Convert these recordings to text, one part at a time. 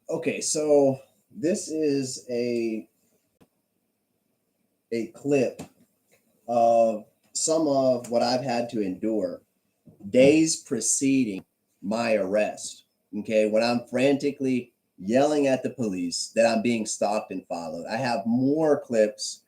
Okay, so this is a clip of some of what I've had to endure days preceding my arrest. Okay, when I'm frantically yelling at the police that I'm being stalked and followed. I have more clips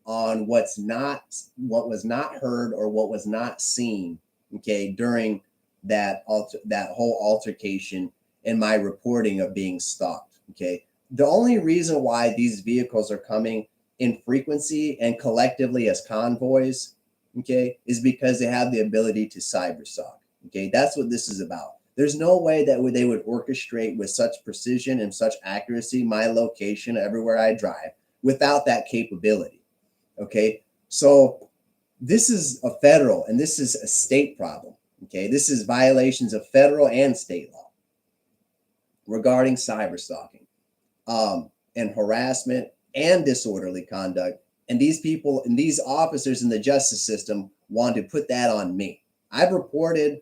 on what was not heard or what was not seen, okay, during that whole altercation and my reporting of being stalked. Okay, the only reason why these vehicles are coming in frequency and collectively as convoys, okay, is because they have the ability to cyber stalk. Okay, that's what this is about. There's no way that they would orchestrate with such precision and such accuracy my location everywhere I drive without that capability. Okay, so this is a federal and this is a state problem. Okay, this is violations of federal and state law regarding cyber stalking, and harassment and disorderly conduct. And these people and these officers in the justice system want to put that on me. I've reported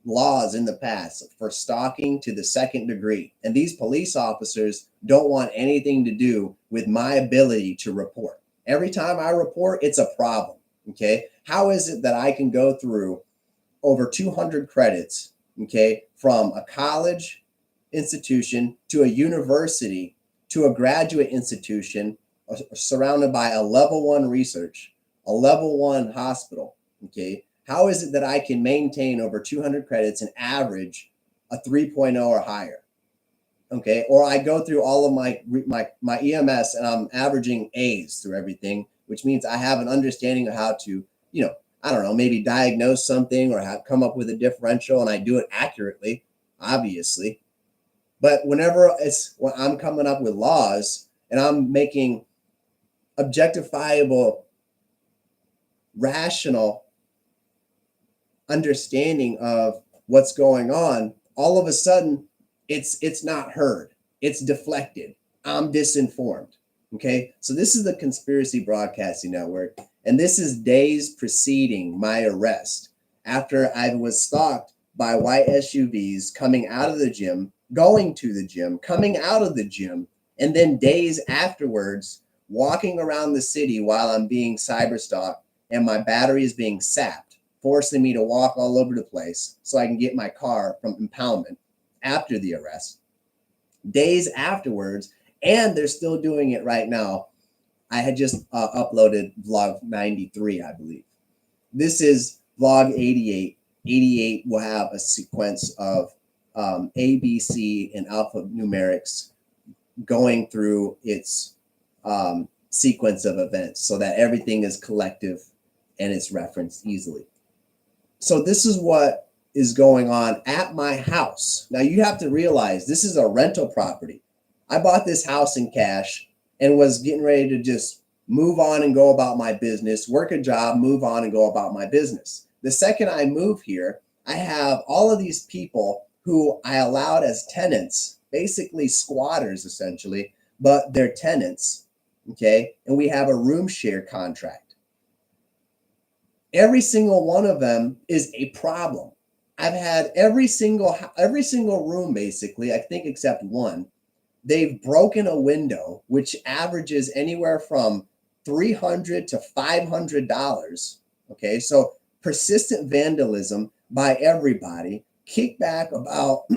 laws in the past for stalking to the second degree, and these police officers don't want anything to do with my ability to report. Every time I report, it's a problem. Okay, how is it that I can go through over 200 credits, okay, from a college institution to a university to a graduate institution, surrounded by a level 1 research, a level 1 hospital? Okay, how is it that I can maintain over 200 credits and average a 3.0 or higher? Okay, or I go through all of my EMS and I'm averaging A's through everything, which means I have an understanding of how to, I don't know, maybe diagnose something or come up with a differential, and I do it accurately, obviously. But when I'm coming up with laws and I'm making objectifiable, rational understanding of what's going on, all of a sudden it's not heard. It's deflected. I'm disinformed. Okay, so this is the Conspiracy Broadcasting Network, and this is days preceding my arrest, after I was stalked by white SUVs coming out of the gym, going to the gym, coming out of the gym, and then days afterwards walking around the city while I'm being cyber stalked and my battery is being sapped, forcing me to walk all over the place so I can get my car from impoundment after the arrest. Days afterwards, and they're still doing it right now. I had just uploaded vlog 93, I believe. This is vlog 88. 88 will have a sequence of A, B, C, and alphanumerics going through its sequence of events so that everything is collective and it's referenced easily. So this is what is going on at my house. Now you have to realize this is a rental property. I bought this house in cash and was getting ready to just move on and go about my business, work a job, move on and go about my business. The second I move here, I have all of these people who I allowed as tenants, basically squatters essentially, but they're tenants, okay? And we have a room share contract. Every single one of them is a problem. I've had every single room, basically, I think except one. They've broken a window, which averages anywhere from $300 to $500. Okay, so persistent vandalism by everybody. Kickback about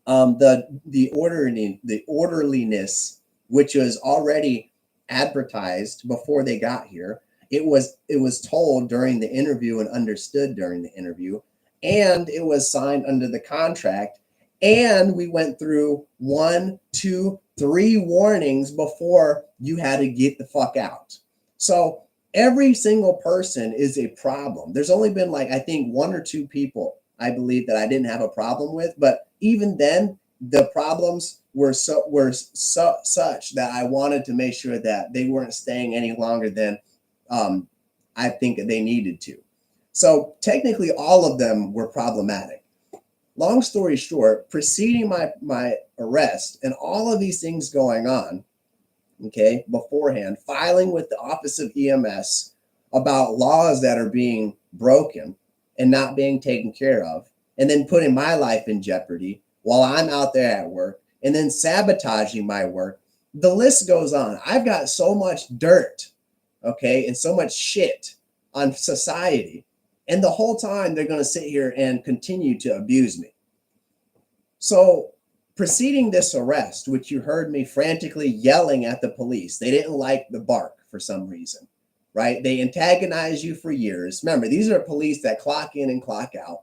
the orderliness, which was already advertised before they got here. It was told during the interview and understood during the interview, and it was signed under the contract. And we went through 1, 2, 3 warnings before you had to get the fuck out. So every single person is a problem. There's only been I think 1 or 2 people, I believe, that I didn't have a problem with. But even then, the problems were such that I wanted to make sure that they weren't staying any longer than I think they needed to. So technically, all of them were problematic. Long story short, preceding my arrest and all of these things going on, okay, beforehand, filing with the Office of EMS about laws that are being broken and not being taken care of, and then putting my life in jeopardy, while I'm out there at work, and then sabotaging my work. The list goes on. I've got so much dirt, okay, and so much shit on society. And the whole time they're going to sit here and continue to abuse me. So, preceding this arrest, which you heard me frantically yelling at the police, they didn't like the bark for some reason, right? They antagonize you for years. Remember, these are police that clock in and clock out,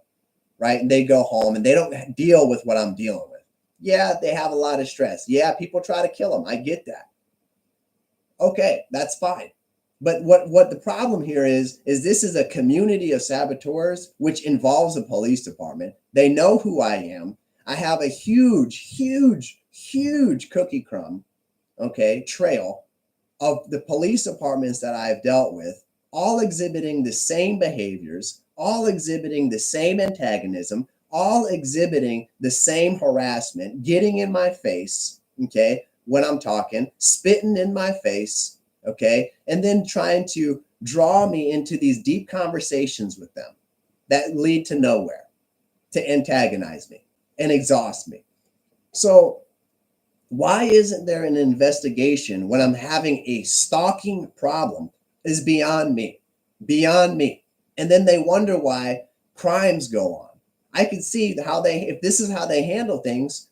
right? And they go home and they don't deal with what I'm dealing with. Yeah, they have a lot of stress. Yeah, people try to kill them. I get that. Okay, that's fine. But what the problem here is this is a community of saboteurs, which involves a police department. They know who I am. I have a huge, huge, huge cookie crumb, okay, trail of the police departments that I've dealt with, all exhibiting the same behaviors, all exhibiting the same antagonism, all exhibiting the same harassment, getting in my face, okay, when I'm talking, spitting in my face, okay, and then trying to draw me into these deep conversations with them that lead to nowhere, to antagonize me and exhaust me. So why isn't there an investigation when I'm having a stalking problem is beyond me, beyond me. And then they wonder why crimes go on. I can see how if this is how they handle things,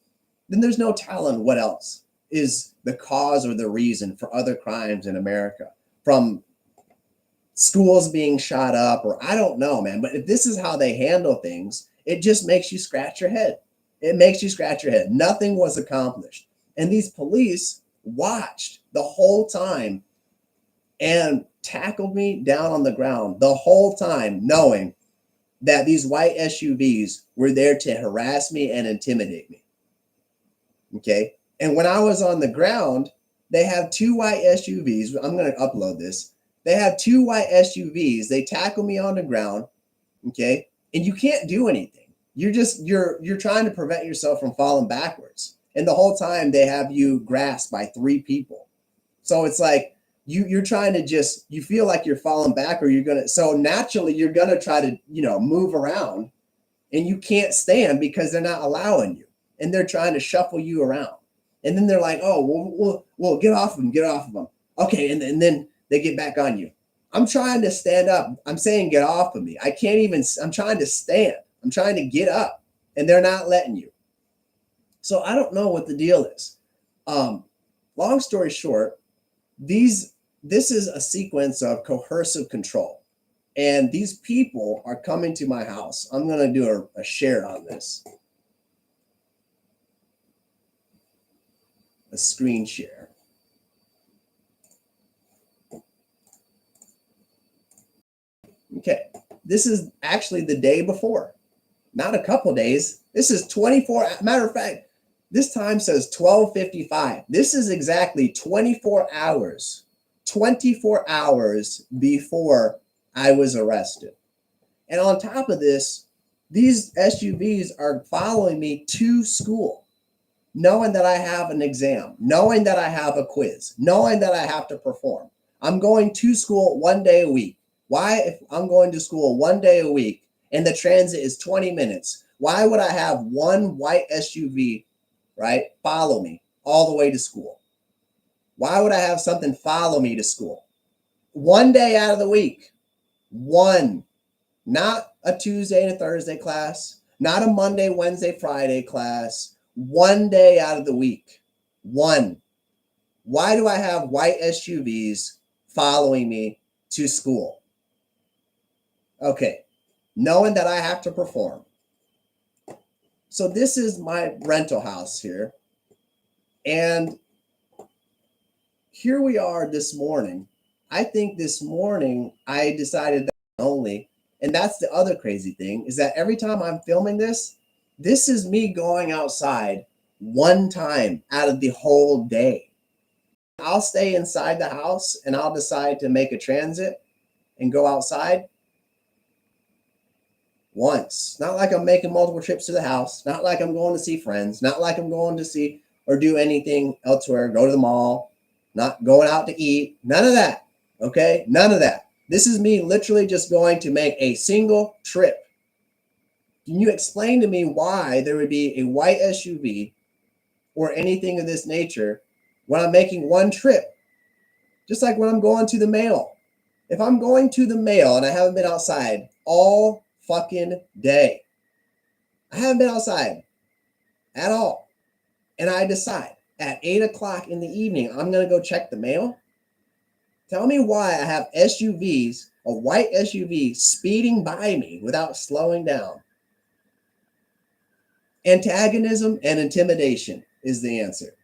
then there's no telling what else is the cause or the reason for other crimes in America, from schools being shot up, or I don't know, man. But if this is how they handle things, it just makes you scratch your head. It makes you scratch your head. Nothing was accomplished. And these police watched the whole time and tackled me down on the ground the whole time, knowing that these white SUVs were there to harass me and intimidate me. Okay. And when I was on the ground, they have two white SUVs. I'm going to upload this. They have two white SUVs. They tackle me on the ground. Okay. And you can't do anything. You're trying to prevent yourself from falling backwards. And the whole time they have you grasped by three people. So it's like you're trying to you feel like you're falling back, or so naturally you're going to try to, move around, and you can't stand because they're not allowing you, and they're trying to shuffle you around. And then they're like, oh, well, get off of them. Okay. And then they get back on you. I'm trying to stand up. I'm saying, get off of me. I'm trying to stand. I'm trying to get up, and they're not letting you. So I don't know what the deal is. Long story short, this is a sequence of coercive control, and these people are coming to my house. I'm going to do a share on this, a screen share. Okay, this is actually the day before, not a couple days. This is 24. Matter of fact, this time says 12:55. This is exactly 24 hours before I was arrested. And on top of this, these SUVs are following me to school, knowing that I have an exam, knowing that I have a quiz, knowing that I have to perform. I'm going to school 1 day a week. Why, if I'm going to school 1 day a week and the transit is 20 minutes, why would I have one white SUV, right, follow me all the way to school? Why would I have something follow me to school? 1 day out of the week. One. Not a Tuesday and a Thursday class. Not a Monday, Wednesday, Friday class. 1 day out of the week. One. Why do I have white SUVs following me to school? Okay. Knowing that I have to perform. So this is my rental house here. And here we are this morning. I think this morning I decided that only, and that's the other crazy thing, is that every time I'm filming this is me going outside one time out of the whole day. I'll stay inside the house and I'll decide to make a transit and go outside once. Not like I'm making multiple trips to the house, not like I'm going to see friends, not like I'm going to see or do anything elsewhere, go to the mall, not going out to eat, none of that. Okay, none of that. This is me literally just going to make a single trip Can you explain to me why there would be a white SUV or anything of this nature when I'm making one trip? Just like when I'm going to the mail. If I'm going to the mail and I haven't been outside all fucking day, I haven't been outside at all, and I decide at 8 o'clock in the evening I'm going to go check the mail, tell me why I have SUVs, a white SUV speeding by me without slowing down. Antagonism and intimidation is the answer.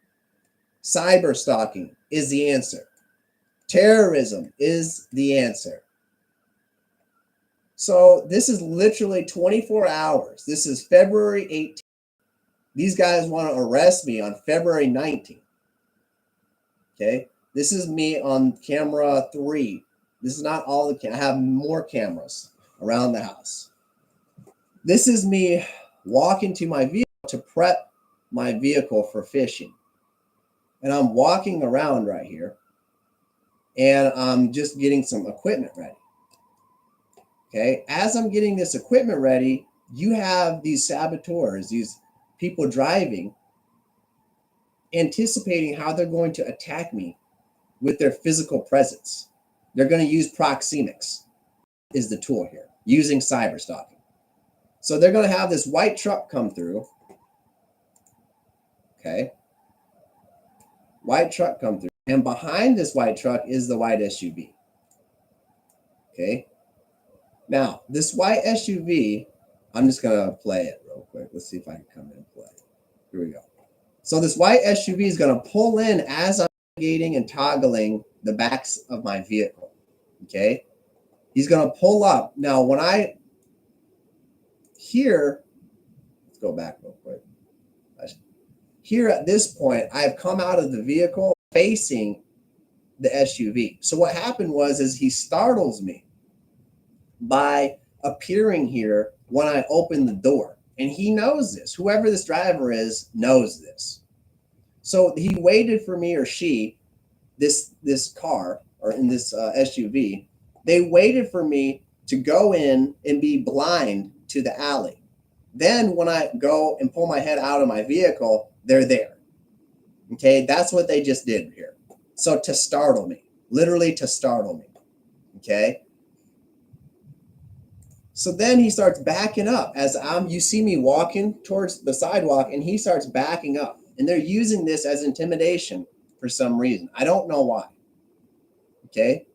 Cyber stalking is the answer. Terrorism is the answer. So this is literally 24 hours. This is February 18th. These guys want to arrest me on February 19th. Okay. This is me on camera 3. This is not all the I have more cameras around the house. This is me walking to my vehicle to prep my vehicle for fishing. And I'm walking around right here and I'm just getting some equipment ready. Okay. As I'm getting this equipment ready, you have these saboteurs, these people driving, anticipating how they're going to attack me with their physical presence. They're going to use proxemics is the tool here, using cyber stalking. So they're going to have this white truck come through. Okay. White truck come through. And behind this white truck is the white SUV. Okay. Now, this white SUV, I'm just going to play it real quick. Let's see if I can come in and play. Here we go. So this white SUV is going to pull in as I'm navigating and toggling the backs of my vehicle. Okay. He's going to pull up. Now, when I here, let's go back real quick. Here at this point, I've come out of the vehicle facing the SUV. So what happened is he startles me by appearing here when I open the door. And he knows this. Whoever this driver is knows this. So he waited for me, or she, this car, or in this SUV, they waited for me to go in and be blind to the alley. Then when I go and pull my head out of my vehicle, they're there. Okay, that's what they just did here. So to startle me, literally to startle me. Okay. So then he starts backing up as you see me walking towards the sidewalk, and he starts backing up. And they're using this as intimidation for some reason. I don't know why. Okay.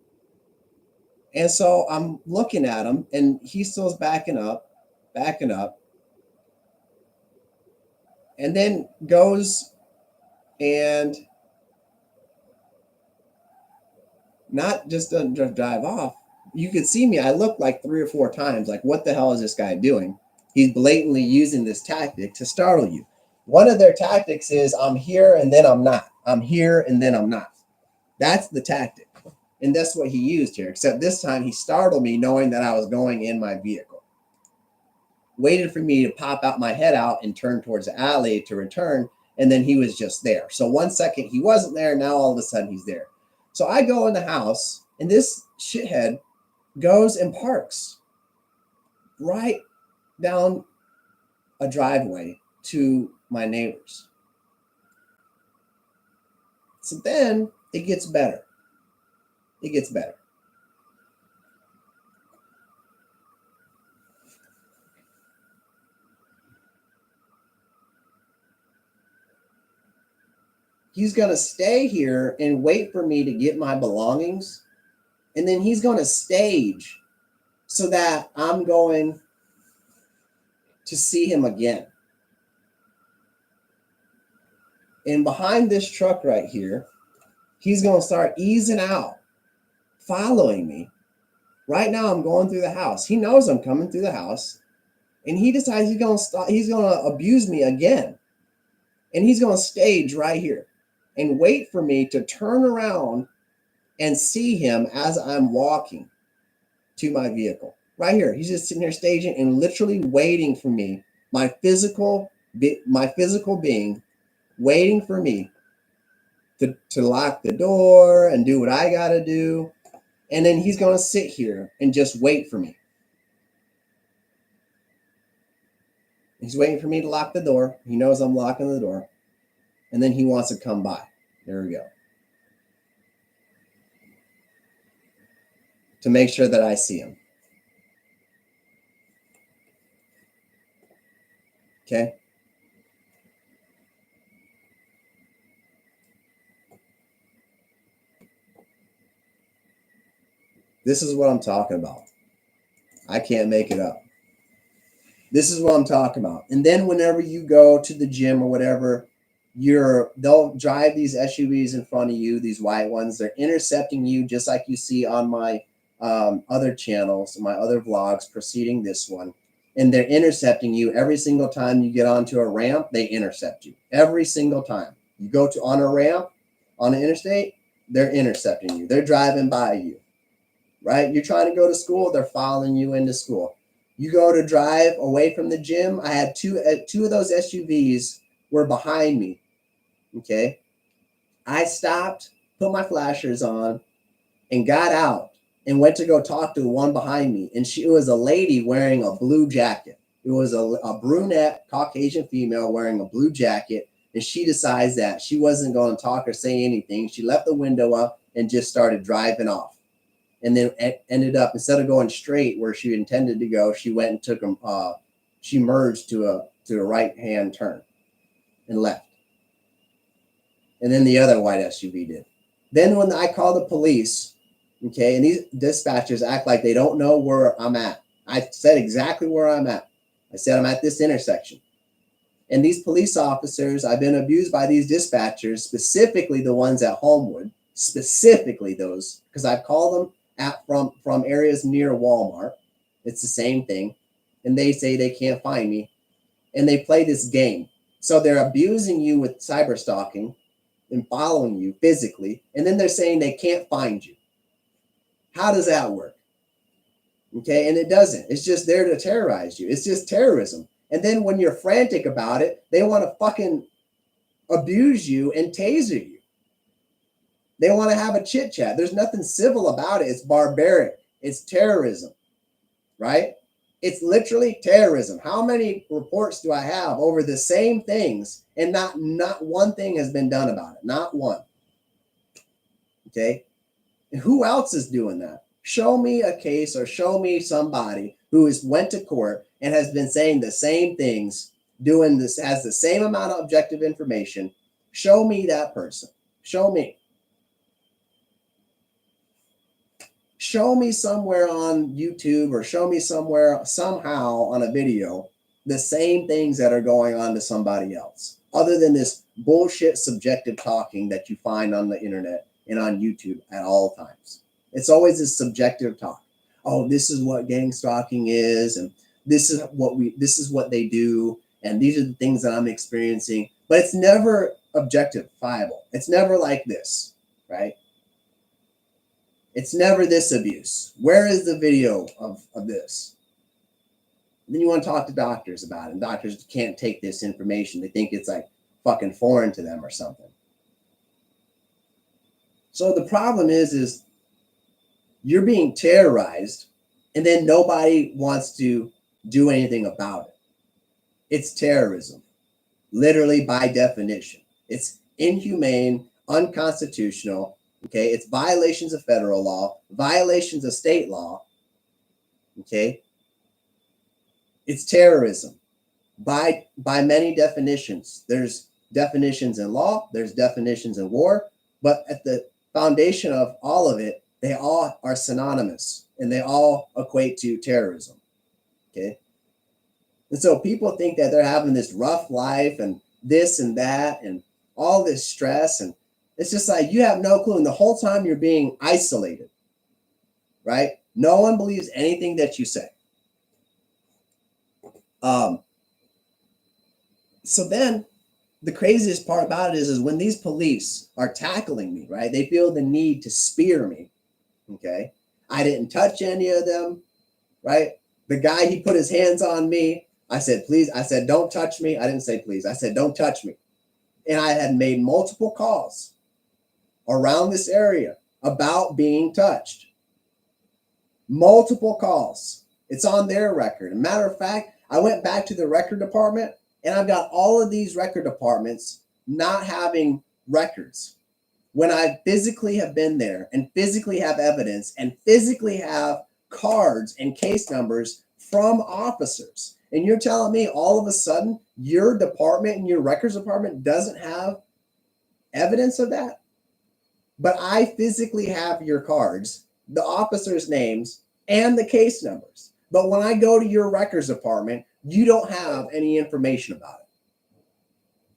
And so I'm looking at him, and he still's backing up, and then goes and not just doesn't drive off. You could see me. I looked like 3 or 4 times. Like, what the hell is this guy doing? He's blatantly using this tactic to startle you. One of their tactics is I'm here and then I'm not. I'm here and then I'm not. That's the tactic. And that's what he used here. Except this time he startled me knowing that I was going in my vehicle. Waited for me to pop out my head out and turn towards the alley to return. And then he was just there. So 1 second he wasn't there. Now all of a sudden he's there. So I go in the house, and this shithead goes and parks right down a driveway to my neighbors. So then it gets better. It gets better. He's going to stay here and wait for me to get my belongings. And then he's going to stage so that I'm going to see him again. And behind this truck right here, he's going to start easing out, following me. Right now, I'm going through the house. He knows I'm coming through the house. And he decides he's going to abuse me again. And he's going to stage right here and wait for me to turn around and see him as I'm walking to my vehicle. Right here. He's just sitting there staging and literally waiting for me, my physical being, waiting for me to lock the door and do what I got to do. And then he's going to sit here and just wait for me. He's waiting for me to lock the door. He knows I'm locking the door. And then he wants to come by. There we go. To make sure that I see him. Okay? This is what I'm talking about. I can't make it up. This is what I'm talking about. And then whenever you go to the gym or whatever, they'll drive these SUVs in front of you, these white ones. They're intercepting you just like you see on my other channels, my other vlogs preceding this one. And they're intercepting you every single time you get onto a ramp. They intercept you every single time you go to on a ramp on an interstate. They're intercepting you. They're driving by you, right? You're trying to go to school. They're following you into school. You go to drive away from the gym. I had two of those SUVs were behind me. Okay. I stopped, put my flashers on, and got out and went to go talk to the one behind me. And it was a lady wearing a blue jacket. It was a brunette Caucasian female wearing a blue jacket. And she decides that she wasn't going to talk or say anything. She left the window up and just started driving off. And then ended up, instead of going straight where she intended to go, she went and took them. She merged to a right hand turn and left. And then the other white SUV did. Then when I call the police, okay, and these dispatchers act like they don't know where I'm at. I said exactly where I'm at. I said I'm at this intersection. And these police officers, I've been abused by these dispatchers, specifically the ones at Homewood, specifically those, because I've called them from areas near Walmart. It's the same thing. And they say they can't find me. And they play this game. So they're abusing you with cyber stalking and following you physically. And then they're saying they can't find you. How does that work? Okay. And it doesn't. It's just there to terrorize you. It's just terrorism. And then when you're frantic about it, they want to fucking abuse you and taser you. They want to have a chit chat. There's nothing civil about it. It's barbaric. It's terrorism, right? It's literally terrorism. How many reports do I have over the same things and not one thing has been done about it? Not one. Okay. And who else is doing that? Show me a case or show me somebody who has went to court and has been saying the same things, doing this, has the same amount of objective information. Show me that person. Show me. Show me somewhere on YouTube or show me somewhere, somehow on a video, the same things that are going on to somebody else, other than this bullshit subjective talking that you find on the internet and on YouTube at all times. It's always this subjective talk. Oh, this is what gang stalking is, and this is what they do, and these are the things that I'm experiencing. But it's never objectifiable. It's never like this, right? It's never this abuse. Where is the video of this? And then you want to talk to doctors about it, and doctors can't take this information. They think it's like fucking foreign to them or something. So the problem is you're being terrorized, and then nobody wants to do anything about it. It's terrorism, literally by definition. It's inhumane, unconstitutional. Okay, it's violations of federal law, violations of state law. Okay, it's terrorism by many definitions. There's definitions in law, there's definitions in war, but at the foundation of all of it, they all are synonymous and they all equate to terrorism. Okay, and so people think that they're having this rough life and this and that and all this stress, and it's just like you have no clue. And the whole time you're being isolated, right? No one believes anything that you say. So then the craziest part about it is when these police are tackling me, right? They feel the need to spear me. Okay. I didn't touch any of them, right? The guy, he put his hands on me. I said, please. I said, don't touch me. I didn't say please. I said, don't touch me. And I had made multiple calls around this area about being touched. Multiple calls. It's on their record. Matter of fact, I went back to the record department, and I've got all of these record departments not having records when I physically have been there and physically have evidence and physically have cards and case numbers from officers. And you're telling me all of a sudden your department and your records department doesn't have evidence of that? But I physically have your cards, the officers' names, and the case numbers. But when I go to your records department, you don't have any information about it.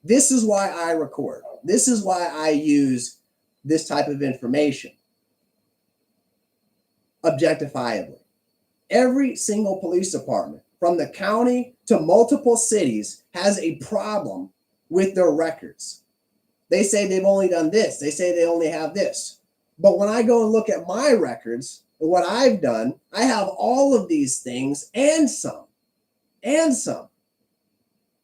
This is why I record. This is why I use this type of information objectifiably. Every single police department, from the county to multiple cities, has a problem with their records. They say they've only done this. They say they only have this. But when I go and look at my records and what I've done, I have all of these things and some, and some.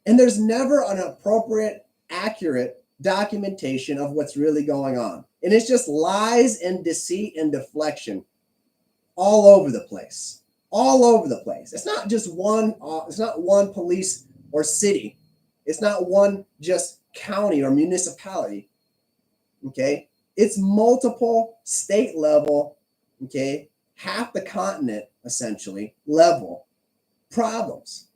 And there's never an appropriate, accurate documentation of what's really going on. And it's just lies and deceit and deflection all over the place. All over the place. It's not just one, it's not one police or city. It's not one just county or municipality. Okay. It's multiple state level, okay, half the continent essentially level problems.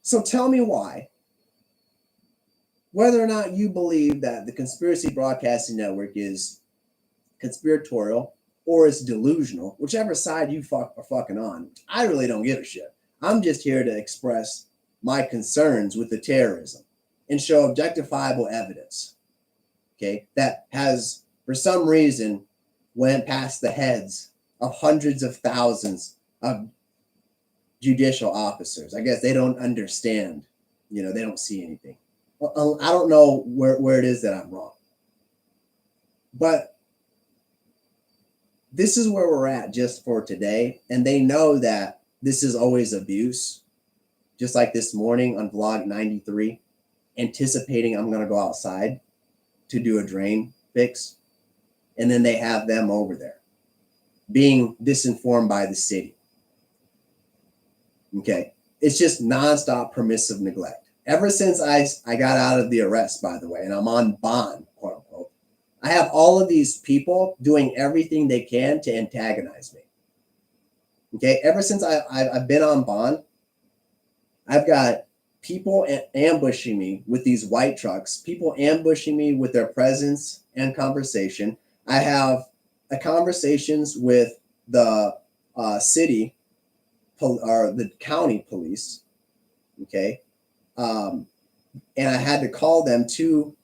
So tell me why, whether or not you believe that the Conspiracy Broadcasting Network is conspiratorial or it's delusional, whichever side you are fucking on, I really don't give a shit. I'm just here to express my concerns with the terrorism and show objectifiable evidence, okay, that has, for some reason, went past the heads of hundreds of thousands of judicial officers. I guess they don't understand, they don't see anything. Well, I don't know where it is that I'm wrong. But this is where we're at just for today. And they know that this is always abuse. Just like this morning on vlog 93, anticipating I'm going to go outside to do a drain fix. And then they have them over there being disinformed by the city. Okay. It's just nonstop permissive neglect. Ever since I got out of the arrest, by the way, and I'm on bond, quote unquote, I have all of these people doing everything they can to antagonize me. Okay. Ever since I've been on bond, I've got people ambushing me with these white trucks, people ambushing me with their presence and conversation. I have conversations with the city or the county police, okay? And I had to call them to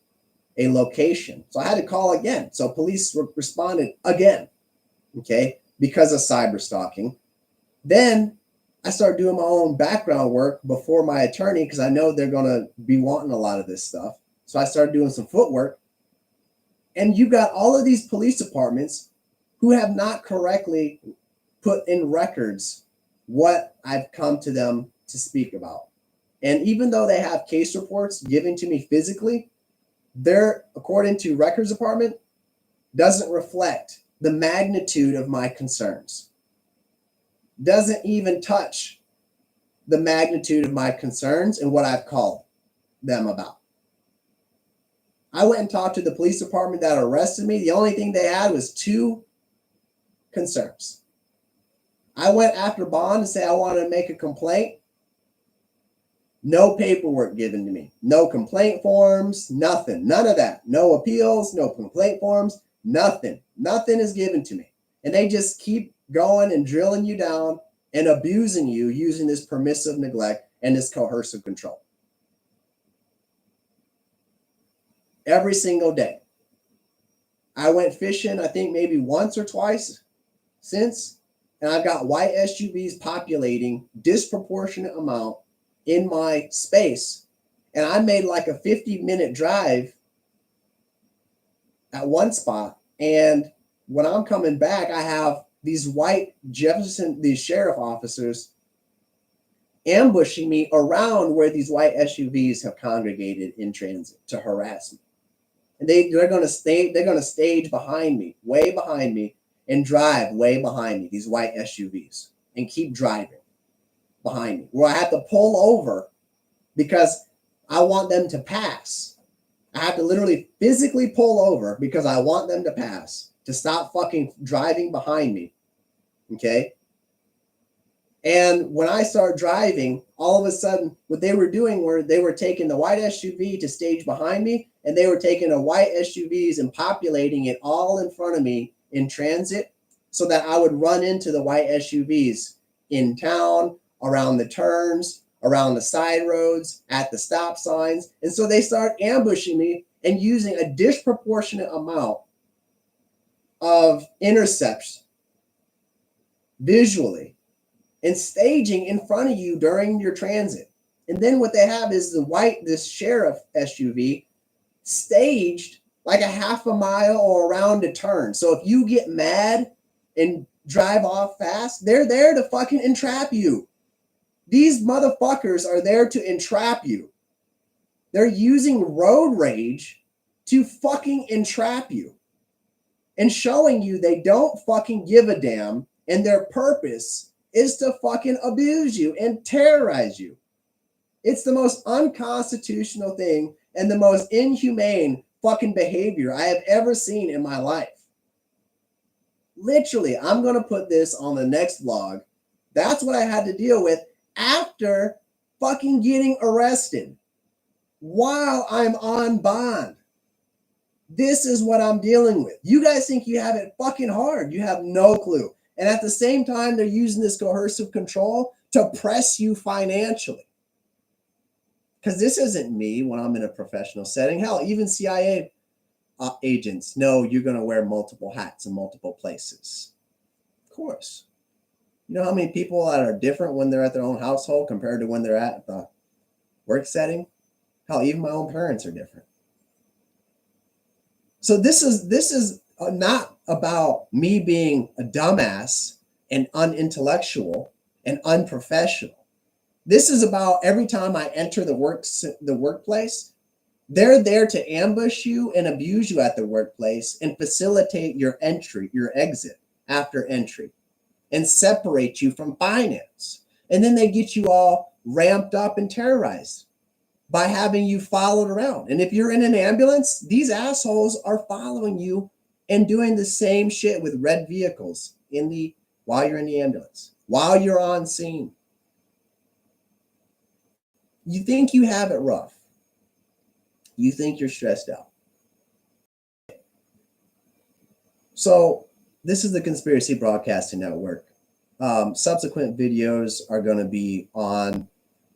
a location. So I had to call again. So police responded again, okay, because of cyber stalking. Then I started doing my own background work before my attorney because I know they're going to be wanting a lot of this stuff. So I started doing some footwork. And you got all of these police departments who have not correctly put in records what I've come to them to speak about. And even though they have case reports given to me physically, they're, according to records department, doesn't reflect the magnitude of my concerns. Doesn't even touch the magnitude of my concerns and what I've called them about. I went and talked to the police department that arrested me. The only thing they had was 2 concerns. I went after bond to say I wanted to make a complaint. No paperwork given to me. No complaint forms, nothing. None of that. No appeals, no complaint forms, nothing. Nothing is given to me. And they just keep going and drilling you down and abusing you using this permissive neglect and this coercive control. Every single day. I went fishing, I think maybe once or twice since, and I've got white SUVs populating disproportionate amount in my space. And I made like a 50-minute drive at one spot. And when I'm coming back, I have these white these sheriff officers ambushing me around where these white SUVs have congregated in transit to harass me. And they're going to stage behind me, way behind me, and drive way behind me, these white SUVs. and keep driving behind me, where I have to pull over because I want them to pass. I have to literally physically pull over because I want them to pass, to stop fucking driving behind me. Okay. And when I start driving, all of a sudden, what they were doing were they were taking the white SUV to stage behind me, and they were taking the white SUVs and populating it all in front of me in transit so that I would run into the white SUVs in town, around the turns, around the side roads, at the stop signs. And so they start ambushing me and using a disproportionate amount of intercepts visually and staging in front of you during your transit. And then what they have is this sheriff SUV staged like a half a mile or around a turn. So if you get mad and drive off fast, they're there to fucking entrap you. These motherfuckers are there to entrap you. They're using road rage to fucking entrap you and showing you they don't fucking give a damn, and their purpose is to fucking abuse you and terrorize you. It's the most unconstitutional thing and the most inhumane fucking behavior I have ever seen in my life. Literally, I'm going to put this on the next vlog. That's what I had to deal with after fucking getting arrested while I'm on bond. This is what I'm dealing with. You guys think you have it fucking hard. You have no clue. And at the same time, they're using this coercive control to press you financially. Because this isn't me when I'm in a professional setting. Hell, even CIA agents know you're going to wear multiple hats in multiple places. Of course. You know how many people that are different when they're at their own household compared to when they're at the work setting? Hell, even my own parents are different. So this is not about me being a dumbass and unintellectual and unprofessional. This is about every time I enter the workplace, they're there to ambush you and abuse you at the workplace and facilitate your exit after entry, and separate you from finance. And then they get you all ramped up and terrorized by having you followed around. And if you're in an ambulance, these assholes are following you and doing the same shit with red vehicles while you're in the ambulance, while you're on scene. You think you have it rough. You think you're stressed out. So this is the Conspiracy Broadcasting Network. Subsequent videos are going to be on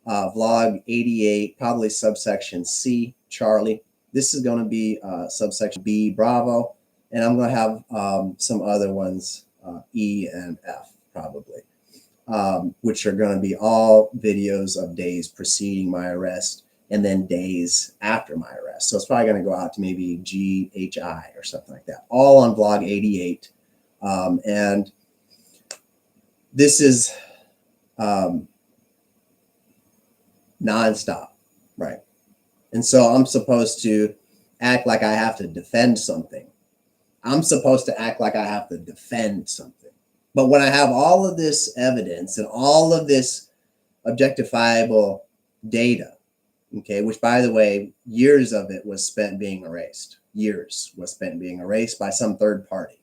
vlog 88, probably subsection C, Charlie. This is going to be subsection B, Bravo. And I'm going to have some other ones, E and F, probably, which are going to be all videos of days preceding my arrest and then days after my arrest. So it's probably going to go out to maybe GHI or something like that, all on vlog 88. And this is nonstop, right? And so I'm supposed to act like I have to defend something. I'm supposed to act like I have to defend something. But when I have all of this evidence and all of this objectifiable data, okay, which by the way, years of it was spent being erased. Years was spent being erased by some third party,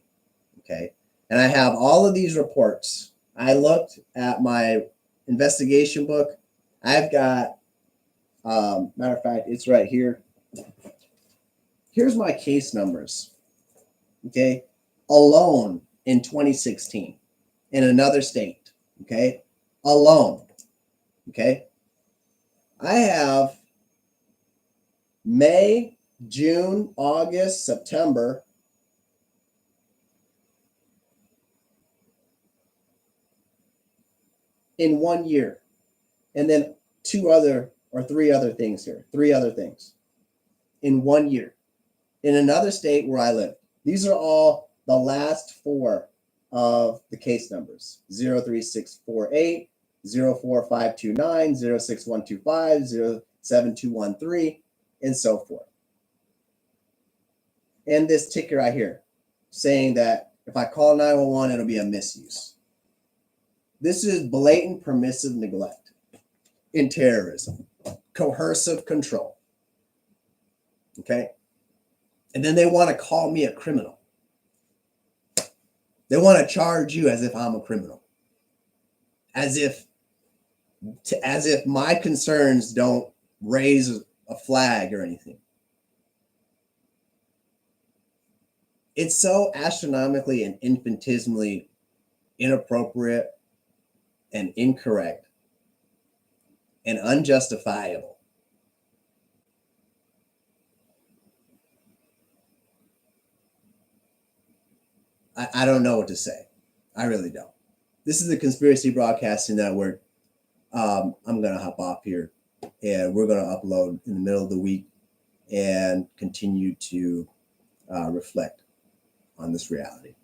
okay? And I have all of these reports. I looked at my investigation book. I've got, matter of fact, it's right here. Here's my case numbers, okay? Alone in 2016 in another state, okay? Alone, okay? I have May, June, August, September, in 1 year. And then three other things here. 3 other things in 1 year in another state where I live. These are all the last 4 of the case numbers: 03648, 04529, 06125, 07213, and so forth. And this ticker right here saying that if I call 911, it'll be a misuse. This is blatant permissive neglect in terrorism, coercive control. Okay. And then they want to call me a criminal. They want to charge you as if I'm a criminal. As if my concerns don't raise a flag or anything. It's so astronomically and infinitesimally inappropriate and incorrect and unjustifiable. I don't know what to say. I really don't. This is the Conspiracy Broadcasting Network. I'm going to hop off here and we're going to upload in the middle of the week and continue to reflect on this reality.